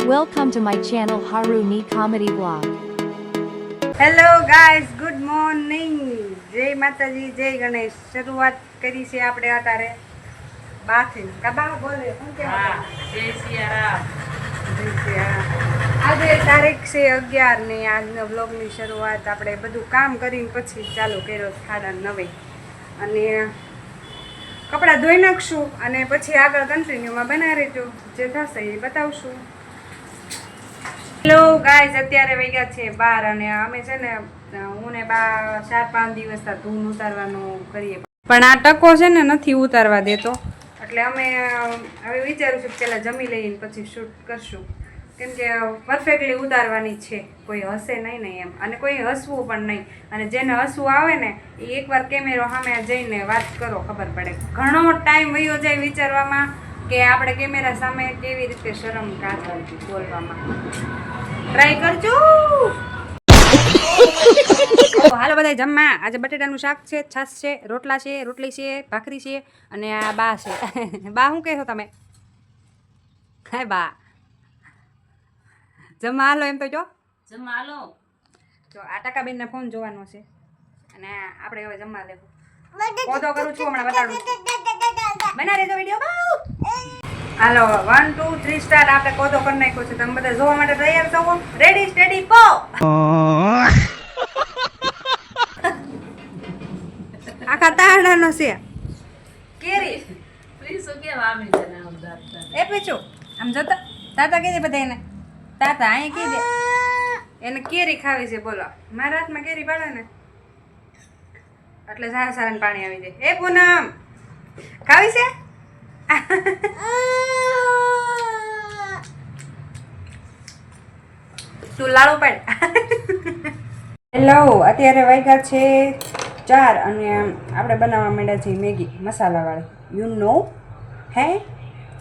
Welcome to my channel Haruni Comedy Vlog. Hello guys, good morning. જય માતાજી, જય ગણેશ. શરૂઆત કરી છે આપણે અત્યારે બાથી. કબા બોલે શું કહેવાય? જય સિયારામ. જય સિયારામ. આજે તારીખ છે 11 ને આજના વ્લોગની શરૂઆત આપણે બધું કામ કરીને પછી ચાલુ કર્યો 9:30 અને કપડાં ધોઈ નાખશું અને પછી આગળ કન્ટિન્યુમાં બનાવી રહેજો. જે થશે એ બતાવશું. હેલો ગાઈઝ, અત્યારે વાગ્યા છે 12 અને અમે છે ને હું ને બા 4-5 દિવસ ધૂન ઉતારવાનું કરીએ, પણ આ ટકો છે ને નથી ઉતારવા દેતો. એટલે અમે હવે વિચારું છું પહેલાં જમી લઈને પછી શૂટ કરશું, કેમ કે પરફેક્ટલી ઉતારવાની છે. કોઈ હસે નહીં એમ, અને કોઈ હસવું પણ નહીં. અને જેને હસવું આવે ને એ એકવાર કેમેરો સામે જઈને વાત કરો, ખબર પડે. ઘણો ટાઈમ વયો જાય વિચારવામાં કે આપણે કેમેરા સામે કેવી રીતે શરમ કાઢવી બોલવામાં. ટ્રાય કરજો. હાલો બધા જમવા. આજે બટેટાનું શાક છે, છાશ છે, રોટલા છે, રોટલી છે, ભાખરી છે અને આ બા છે. બા શું કહેશો તમે? હા બા, જમવા હાલો એમ તો જો. જમવા હાલો. જો આ ટકાબેનને ફોન જોવાનો છે અને આપણે હવે જમવા લેવું. કોદો કરું છું હમણાં, બતાડું. બના રહેજો વિડીયો. હાલો 1 2 3 સ્ટાર્ટ. આપણે કોદો કરી નાખ્યો છે. તમે બધા જોવા માટે તૈયાર થવો. રેડી સ્ટેડી પો. આખા તારડાનો છે કેરી. પ્લીઝ ઓકે વામી જને આમ દાતા. એ પીછું આમ જોતા તાતા કીધી બધા એને. તાતા અહીં કીધે એને કેરી ખાવી છે. બોલો, મારા હાથમાં કેરી પાડે ને એટલે સારા સારા પાણી આવી જાય. એ પૂનમ ખાવી છે? તું લાડુ પાડ. હેલો, અત્યારે વાગ્યા છે 4 અને આપણે બનાવવા માંડ્યા છીએ મેગી મસાલાવાળી. યુ નો હે?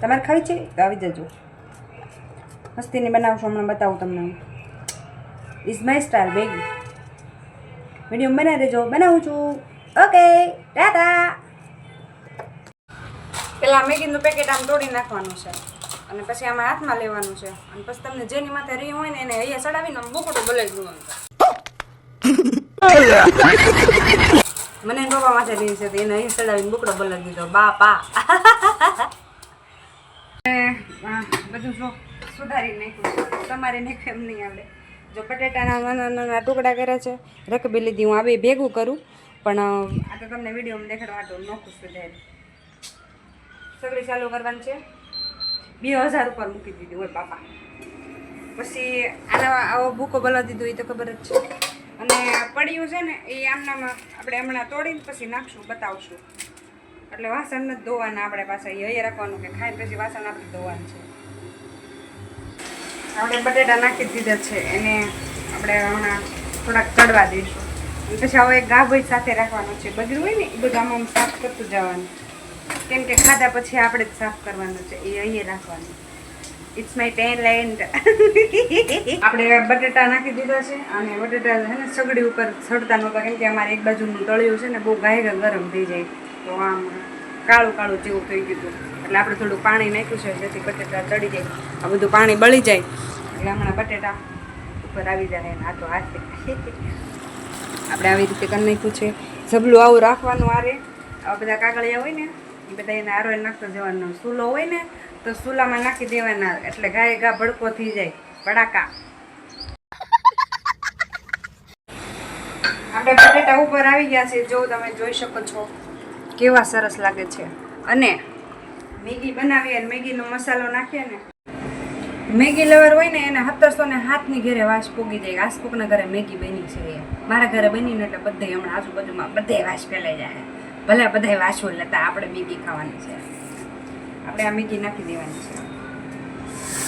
તમારે ખાવી છે તો આવી જજો. મસ્તીની બનાવશું, હમણાં બતાવું તમને. Is my style Maggi. Video બનાવી દેજો, બનાવું છું. ઓકે, ટાટા. પેલા મેગીનું પેકેટ આમ તોડી નાખવાનું છે અને પછી આમાં હાથમાં લેવાનું છે અને પછી તમને જેની માથે રી હોય ને એને અહીંયા ચડાવીને આમ બોકડું બોલાવી દેવાનું. મને બાબા માથે રી છે તો એને અહીં ચડાવીને બોકડો બોલાવી દીધો. બાપા બધું જો સુધારી નાખ્યું. તમારે નાખ્યું એમ નહીં આવડે. જો બટેટાના નાના નાના ટુકડા કરે છે, રકબી લીધી. હું આ બે ભેગું કરું, પણ આ તો તમને વિડીયોમાં દેખાડવા માટે નોખું સુધારી. સગડી ચાલુ કરવાની છે. 2000 ઉપર મૂકી દીધી હોય બાપા. પછી આવો ભૂકો બોલાવી દીધો એ તો ખબર જ છે. અને પડ્યું છે ને એ આમનામાં આપણે હમણાં તોડીને પછી નાખશું, બતાવશું. એટલે વાસણ નથી ધોવાના આપણે પાછા. એ અહીંયા રાખવાનું કે ખાઈને પછી વાસણ આપણે ધોવાનું છે. આપણે બટેટા નાખી દીધા છે, એને આપણે હમણાં થોડાક ચડવા દઈશું. અને પછી હવે એક ગાભઈ સાથે રાખવાનું છે. બગડ્યું હોય ને એ બધું આમાં સાફ કરતું જવાનું, કેમ કે ખાધા પછી આપણે જ સાફ કરવાનું છે. એ અહીંયા રાખવાનું. It's my talent. આપણે બટેટા નાખી દીધા છે અને બટેટા છે ને સગડી ઉપર સડતા નહોતા, કેમ કે અમારે એક બાજુનું તળિયું છે ને બહુ ગાયગા ગરમ થઈ જાય તો આમ કાળું કાળું જેવું થઈ ગયું હતું. એટલે આપણે થોડું પાણી નાખ્યું છે જેથી બટેટા ચડી જાય. આ બધું પાણી બળી જાય એટલે હમણાં બટેટા ઉપર આવી જાય. આ તો હાથે આપણે આવી રીતે કરી નાખ્યું છે. ઝબલું આવું રાખવાનું. આરે આવા બધા કાગળિયા હોય ને એ બધા એને આરો નાખતો જવાનો. સૂલો હોય ને તો સૂલામાં નાખી દેવાના, એટલે ગાય ગા ભડકો થઈ જાય. ભડાકા. આપણે બટેટા ઉપર આવી ગયા છે. જો તમે જોઈ શકો છો કેવા સરસ લાગે છે. અને મેગી બનાવીએ અને મેગીનો મસાલો નાખીએ ને, મેગી લવર હોય ને એને 707ની ઘરે વાસ પૂગી જાય. આસપુકના ઘરે મેગી બની છે. મારા ઘરે બની ને એટલે બધે હમણાં આજુબાજુમાં બધે વાસ ફેલાઈ જાય. ભલે બધાય વાસો લેતા, આપણે મેગી ખાવાની છે. આપણે આ મેગી નાખી દેવાની છે.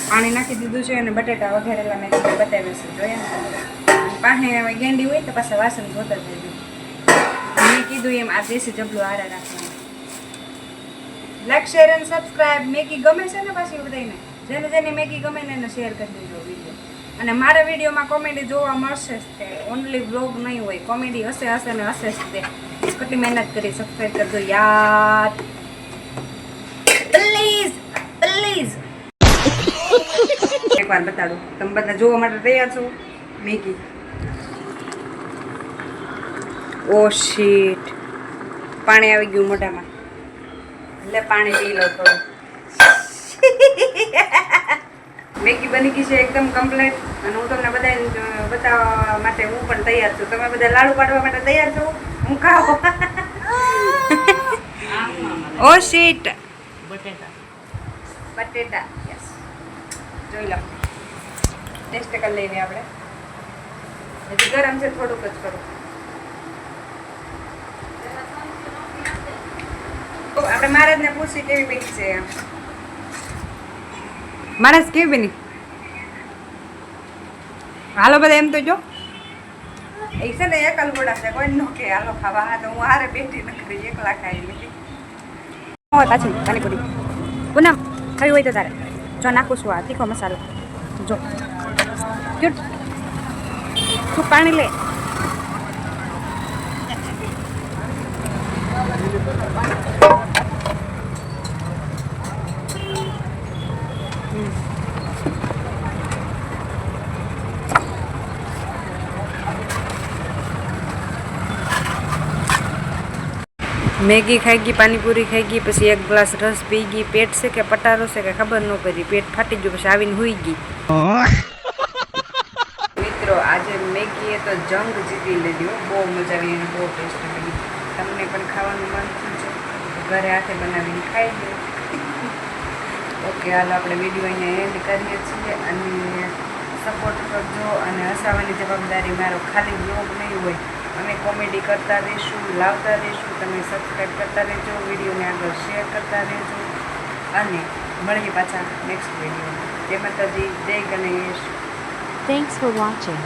પાણી નાખી દીધું છે અને બટેટા વઘારેલા મેં તમને બતાવ્યું છે. જોયા ને? પાસે હવે ગેંડી હોય તો પાછા વાસણ ધોતા જઈએ. મેં કીધું એમ આ દેશી જબલું હારા રાખવાનું. Like share and subscribe. Maggi ગમે છે ને પાછી બધાને? જેને જેને મેગી ગમે ને એને શેર કરી દેજો વિડીયો. અને મારા વિડીયોમાં કોમેડી જોવા મળશે જ તે. ઓનલી વ્લોગ નહીં હોય, કોમેડી હશે હશે ને હશે જ તે. કેટલી મહેનત કરી. સબસ્ક્રાઈબ કરજો યાર પ્લીઝ પ્લીઝ. એકવાર બતાડું. તમે બધા જોવા માટે તૈયાર છો? મેગી. ઓ શીટ, પાણી આવી ગયું મોઢામાં. એટલે પાણી પી લો થોડું. મેગી બની ગઈ છે એકદમ કમ્પ્લીટ અને હું તમને બધાને બતાવવા માટે હું પણ તૈયાર છું. તમે બધા લાડુ પાડવા માટે તૈયાર છો? હું ખાઓ. ઓ શીટ, બટેટા બટેટા. યસ, જોઈ લો. ટેસ્ટ કરી લઈએ આપણે. હજી ગરમ છે, થોડુંક જ કરું. આપણે મહારાજને પૂછી કેવી મેગી છે એમ. મહારાજ કેવી બની? હાલો બધા એમ તો જો. એ છે ને એકલ ગોડા છે, કોઈ નો કે હાલો ખાવા. હા તો હું હારે બેઠી ન કરી, એકલા ખાઈ લીધી. પાછી પાણીપુરી પૂનમ ખાવી હોય તો તારે જો નાખું છું આ તીખો મસાલો. જો ક્યુટ, તું પાણી લે. મેગી ખાઈ ગઈ, પાણીપુરી ખાઈ ગઈ, પછી એક ગ્લાસ રસ પી ગઈ. પેટ છે કે પટારો છે કે ખબર ન પડી, પેટ ફાટી ગયું. પછી આવીને હુઈ ગઈ. મિત્રો આજે મેગીએ તો જંગ જીતી લીધી. બહુ મજા આવી અને બહુ ટેસ્ટ બની. તમને પણ ખાવાનું મન થયું છે ઘરે હાથે બનાવીને ખાઈ લો. ઓકે, હાલો આપણે વિડીયો અહીંયા એન્ડ કરીએ છીએ અને સપોર્ટ કરજો. અને હસાવવાની જવાબદારી મારો ખાલી બ્લોગ નહીં હોય, અમે કોમેડી કરતા રહીશું, લાવતા રહીશું. તમે સબસ્ક્રાઈબ કરતા રહેજો, વિડીયોને આગળ શેર કરતા રહેજો અને મળીએ પાછા નેક્સ્ટ વિડીયોમાં. જય માતાજી, જય ગણેશ. Thanks for watching.